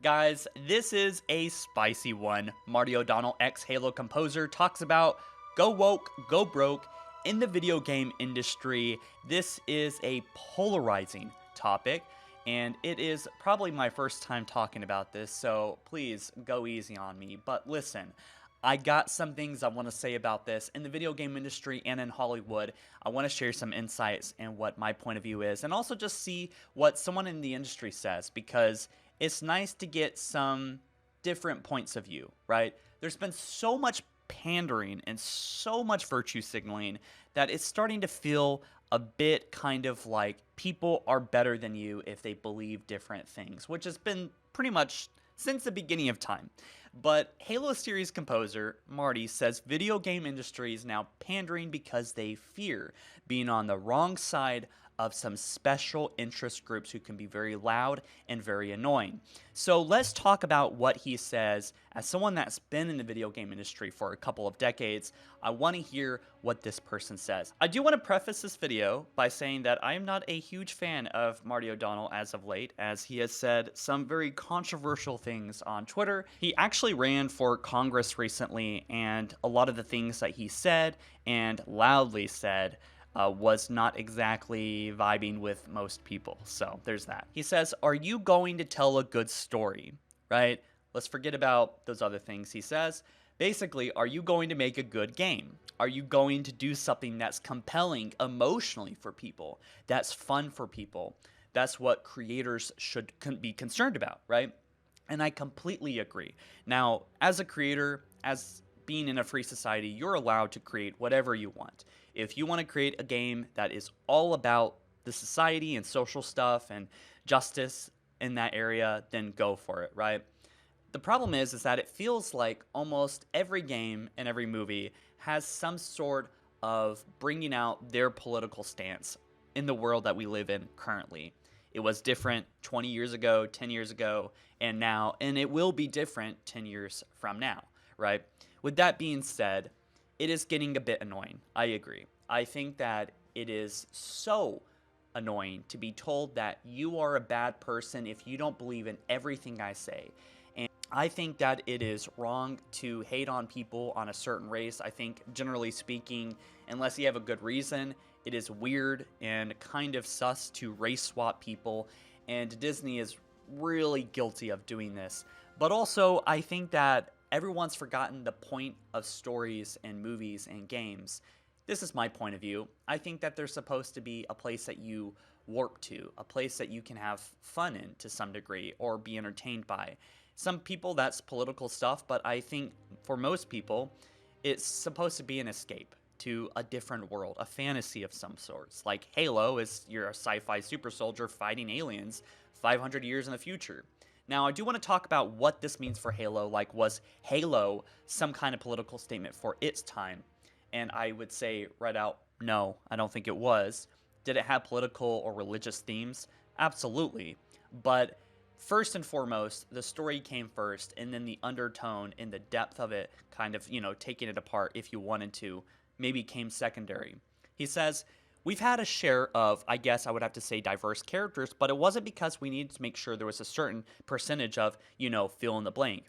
Guys, this is a spicy one. Martin O Donnell, ex-Halo composer, talks about go woke, go broke in the video game industry. This is a polarizing topic, and it is probably my first time talking about this, so please go easy on me. But listen, I got some things I want to say about this in the video game industry and in Hollywood. I want to share some insights and what my point of view is, and also just see what someone in the industry says, because it's nice to get some different points of view, right? There's been so much pandering and so much virtue signaling that it's starting to feel a bit kind of like people are better than you if they believe different things, which has been pretty much since the beginning of time. But Halo series composer Marty says video game industry is now pandering because they fear being on the wrong side of some special interest groups who can be very loud and very annoying. So let's talk about what he says. As someone that's been in the video game industry for a couple of decades, I want to hear what this person says. I do want to preface this video by saying that I am not a huge fan of Martin O Donnell as of late, as he has said some very controversial things on Twitter. He actually ran for Congress recently, and a lot of the things that he said and loudly said was not exactly vibing with most people. So there's that. He says, are you going to tell a good story? Right? Let's forget about those other things he says. Basically, are you going to make a good game? Are you going to do something that's compelling emotionally for people? That's fun for people? That's what creators should be concerned about, right? And I completely agree. Now, as a creator, as being in a free society, you're allowed to create whatever you want. If you want to create a game that is all about the society and social stuff and justice in that area, then go for it, right? The problem is that it feels like almost every game and every movie has some sort of bringing out their political stance in the world that we live in currently. It was different 20 years ago, 10 years ago, and now, and it will be different 10 years from now, right? With that being said, it is getting a bit annoying. I agree. I think that it is so annoying to be told that you are a bad person if you don't believe in everything I say. And I think that it is wrong to hate on people on a certain race. I think, generally speaking, unless you have a good reason, it is weird and kind of sus to race swap people. And Disney is really guilty of doing this. But also, I think that everyone's forgotten the point of stories and movies and games. This is my point of view. I think that they're supposed to be a place that you warp to, a place that you can have fun in to some degree or be entertained by. Some people, that's political stuff, but I think for most people, it's supposed to be an escape to a different world, a fantasy of some sorts. Like Halo is you're a sci-fi super soldier fighting aliens 500 years in the future. Now, I do want to talk about what this means for Halo. Like, was Halo some kind of political statement for its time? And I would say right out, no, I don't think it was. Did it have political or religious themes? Absolutely. But first and foremost, the story came first, and then the undertone and the depth of it, kind of, taking it apart if you wanted to, maybe came secondary. He says, we've had a share of, I guess I would have to say, diverse characters, but it wasn't because we needed to make sure there was a certain percentage of, fill in the blank.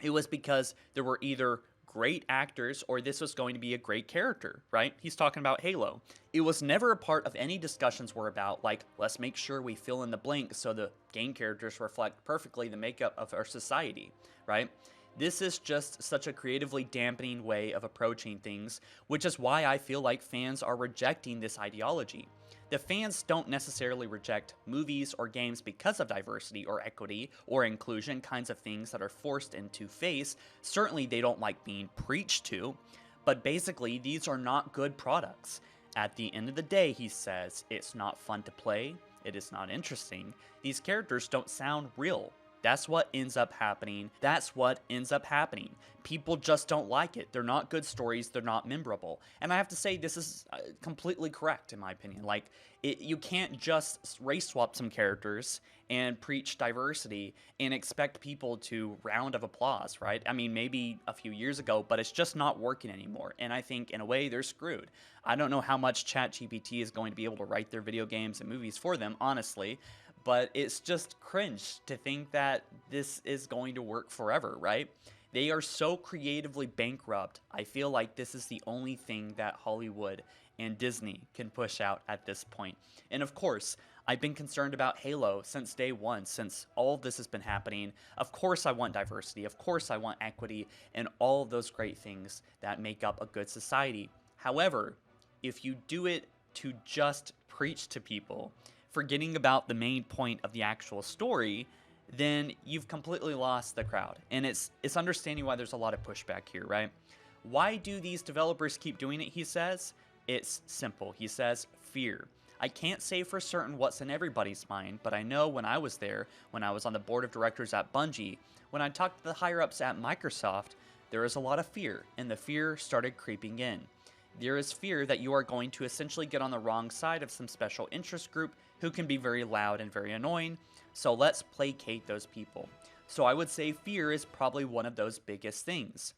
It was because there were either great actors or this was going to be a great character, right? He's talking about Halo. It was never a part of any discussions were about, like, let's make sure we fill in the blank so the game characters reflect perfectly the makeup of our society, right? This is just such a creatively dampening way of approaching things, which is why I feel like fans are rejecting this ideology. The fans don't necessarily reject movies or games because of diversity or equity or inclusion, kinds of things that are forced into face. Certainly they don't like being preached to, but basically these are not good products. At the end of the day, he says, it's not fun to play, it is not interesting, these characters don't sound real. That's what ends up happening. People just don't like it. They're not good stories. They're not memorable. And I have to say, this is completely correct, in my opinion. Like, you can't just race swap some characters and preach diversity and expect people to round of applause, right? I mean, maybe a few years ago, but it's just not working anymore. And I think, in a way, they're screwed. I don't know how much ChatGPT is going to be able to write their video games and movies for them, honestly. but it's just cringe to think that this is going to work forever, right? They are so creatively bankrupt. I feel like this is the only thing that Hollywood and Disney can push out at this point. And of course, I've been concerned about Halo since day one, since all of this has been happening. Of course, I want diversity. Of course, I want equity and all of those great things that make up a good society. However, if you do it to just preach to people, forgetting about the main point of the actual story, then you've completely lost the crowd. And it's understanding why there's a lot of pushback here, right? Why do these developers keep doing it, he says? It's simple. He says, fear. I can't say for certain what's in everybody's mind, but I know when I was there, when I was on the board of directors at Bungie, when I talked to the higher-ups at Microsoft, there was a lot of fear, and the fear started creeping in. There is fear that you are going to essentially get on the wrong side of some special interest group who can be very loud and very annoying, so let's placate those people. So I would say fear is probably one of those biggest things.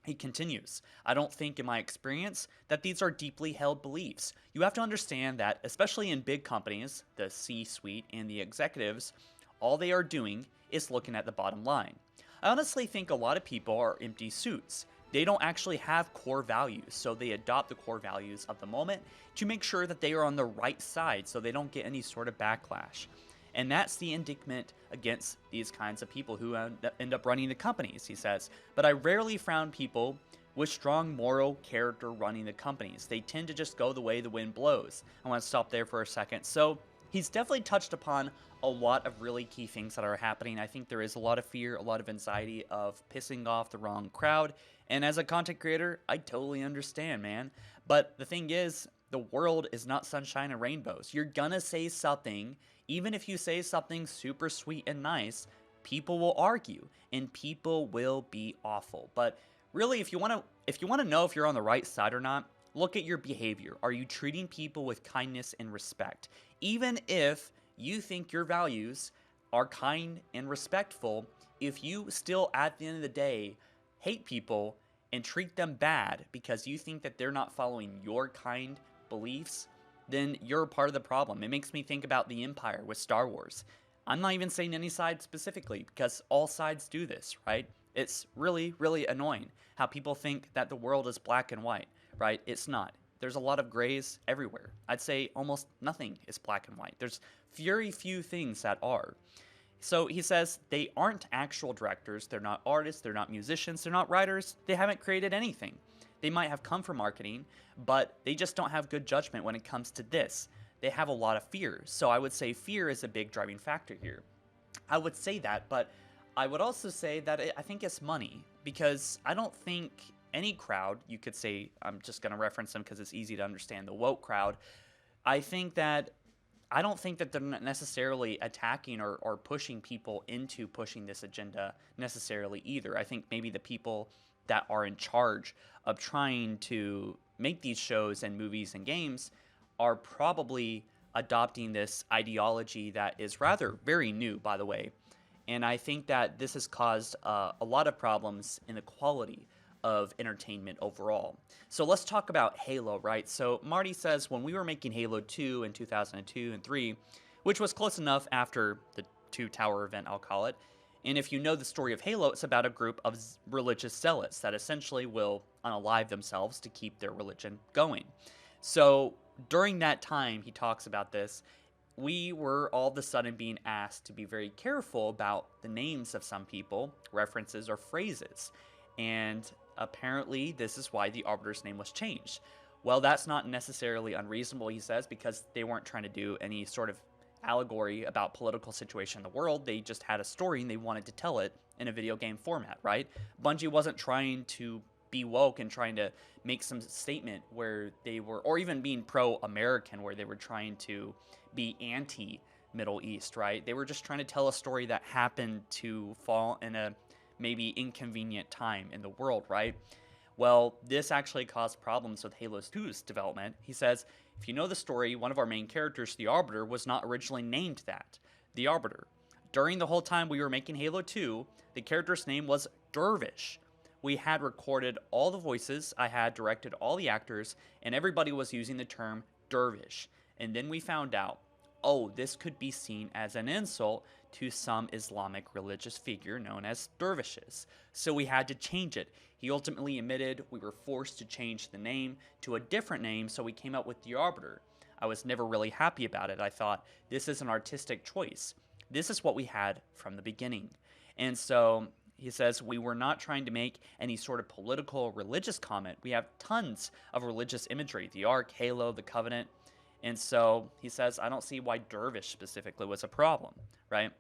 He continues, I don't think in my experience that these are deeply held beliefs. You have to understand that, especially in big companies, the C-suite and the executives, all they are doing is looking at the bottom line. I honestly think a lot of people are empty suits. They don't actually have core values, so they adopt the core values of the moment to make sure that they are on the right side so they don't get any sort of backlash. And that's the indictment against these kinds of people who end up running the companies, he says. But I rarely found people with strong moral character running the companies. They tend to just go the way the wind blows. I want to stop there for a second. So he's definitely touched upon a lot of really key things that are happening. I think there is a lot of fear, a lot of anxiety of pissing off the wrong crowd. And as a content creator, I totally understand, man. But the thing is, the world is not sunshine and rainbows. You're gonna say something. Even if you say something super sweet and nice, people will argue and people will be awful. But really, if you want to know if you're on the right side or not, look at your behavior. Are you treating people with kindness and respect? Even if you think your values are kind and respectful, if you still at the end of the day hate people and treat them bad because you think that they're not following your kind beliefs, then you're part of the problem. It makes me think about the Empire with Star Wars. I'm not even saying any side specifically because all sides do this, right? It's really, really annoying how people think that the world is black and white, right? It's not. There's a lot of grays everywhere. I'd say almost nothing is black and white. There's very few things that are. So he says they aren't actual directors, they're not artists, they're not musicians, they're not writers, they haven't created anything. They might have come from marketing, but they just don't have good judgment when it comes to this. They have a lot of fear. So I would say fear is a big driving factor here. I would say that, but I would also say that I think it's money, because I don't think any crowd, you could say, I'm just going to reference them because it's easy to understand, the woke crowd, I don't think that they're necessarily attacking or pushing people into pushing this agenda necessarily either. I think maybe the people that are in charge of trying to make these shows and movies and games are probably adopting this ideology that is rather very new, by the way. And I think that this has caused a lot of problems in the quality of entertainment overall. So let's talk about Halo, right? So Marty says when we were making Halo 2 in 2002 and 3, which was close enough after the Two Tower event, I'll call it. And if you know the story of Halo, it's about a group of religious zealots that essentially will unalive themselves to keep their religion going. So during that time, he talks about this, we were all of a sudden being asked to be very careful about the names of some people, references, or phrases. And apparently, this is why the Arbiter's name was changed. Well, that's not necessarily unreasonable, he says, because they weren't trying to do any sort of allegory about political situation in the world. They just had a story and they wanted to tell it in a video game format, right? Bungie wasn't trying to be woke and trying to make some statement where they were, or even being pro-American, where they were trying to be anti-Middle East, right? They were just trying to tell a story that happened to fall in a maybe inconvenient time in the world, right? Well, this actually caused problems with Halo 2's development. He says, if you know the story, one of our main characters, the Arbiter, was not originally named that, the Arbiter. During the whole time we were making Halo 2, the character's name was Dervish. We had recorded all the voices, I had directed all the actors, and everybody was using the term Dervish. And then we found out oh, this could be seen as an insult to some Islamic religious figure known as dervishes. So we had to change it. He ultimately admitted we were forced to change the name to a different name, so we came up with the Arbiter. I was never really happy about it. I thought, this is an artistic choice. This is what we had from the beginning. And so he says, we were not trying to make any sort of political or religious comment. We have tons of religious imagery, the Ark, Halo, the Covenant. And so he says, I don't see why dervish specifically was a problem, right?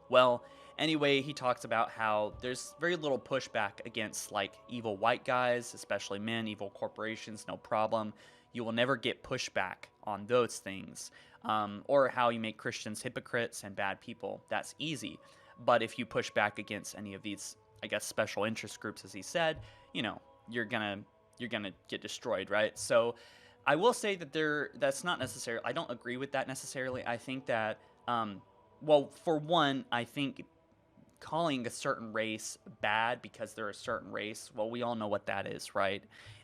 Well, anyway, he talks about how there's very little pushback against like evil white guys, especially men, evil corporations, no problem. You will never get pushback on those things. Or how you make Christians hypocrites and bad people. That's easy. But if you push back against any of these, I guess, special interest groups, as he said, you know, you're gonna get destroyed, right? So I will say that that's not necessarily, I don't agree with that necessarily. I think that, well, for one, I think calling a certain race bad because they're a certain race, well, we all know what that is, right?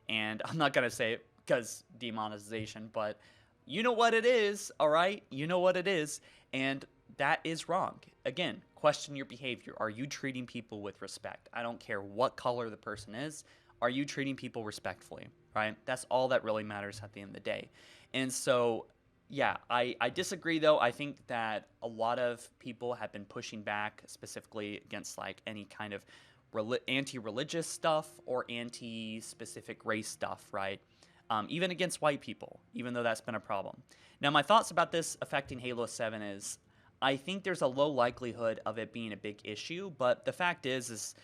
And I'm not going to say it because demonetization, but you know what it is, all right? You know what it is, and that is wrong. Again, question your behavior. Are you treating people with respect? I don't care what color the person is. Are you treating people respectfully, right? That's all that really matters at the end of the day. And so, yeah, I disagree, though. I think that a lot of people have been pushing back specifically against like any kind of anti-religious stuff or anti-specific race stuff, right? Even against white people, even though that's been a problem. Now, my thoughts about this affecting Halo 7 is I think there's a low likelihood of it being a big issue, but the fact is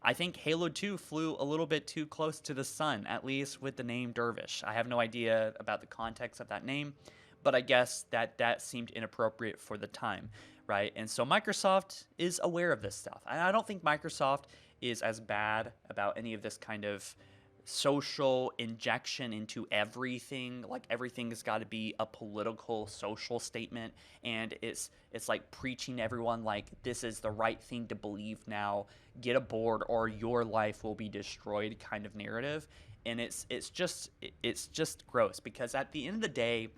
I think Halo 2 flew a little bit too close to the sun, at least with the name Dervish. I have no idea about the context of that name, but I guess that seemed inappropriate for the time, right? And so Microsoft is aware of this stuff. And I don't think Microsoft is as bad about any of this kind of social injection into everything. Like everything has got to be a political social statement, and it's like preaching everyone like this is the right thing to believe now, get aboard or your life will be destroyed kind of narrative. And it's just gross, because at the end of the day,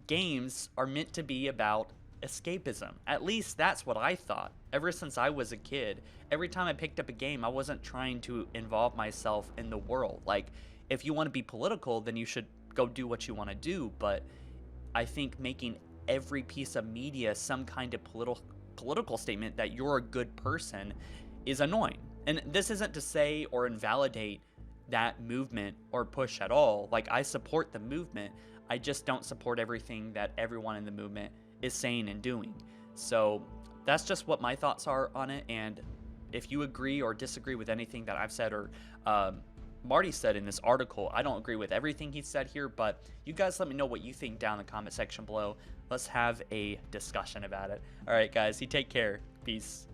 games are meant to be about escapism. At least that's what I thought. Ever since I was a kid, every time I picked up a game, I wasn't trying to involve myself in the world. Like, if you want to be political, then you should go do what you want to do. But I think making every piece of media some kind of political statement that you're a good person is annoying. And this isn't to say or invalidate that movement or push at all. Like, I support the movement. I just don't support everything that everyone in the movement is saying and doing. So that's just what my thoughts are on it. And if you agree or disagree with anything that I've said or Marty said in this article, I don't agree with everything he said here, but you guys let me know what you think down in the comment section below. Let's have a discussion about it. All right, guys, you take care. Peace.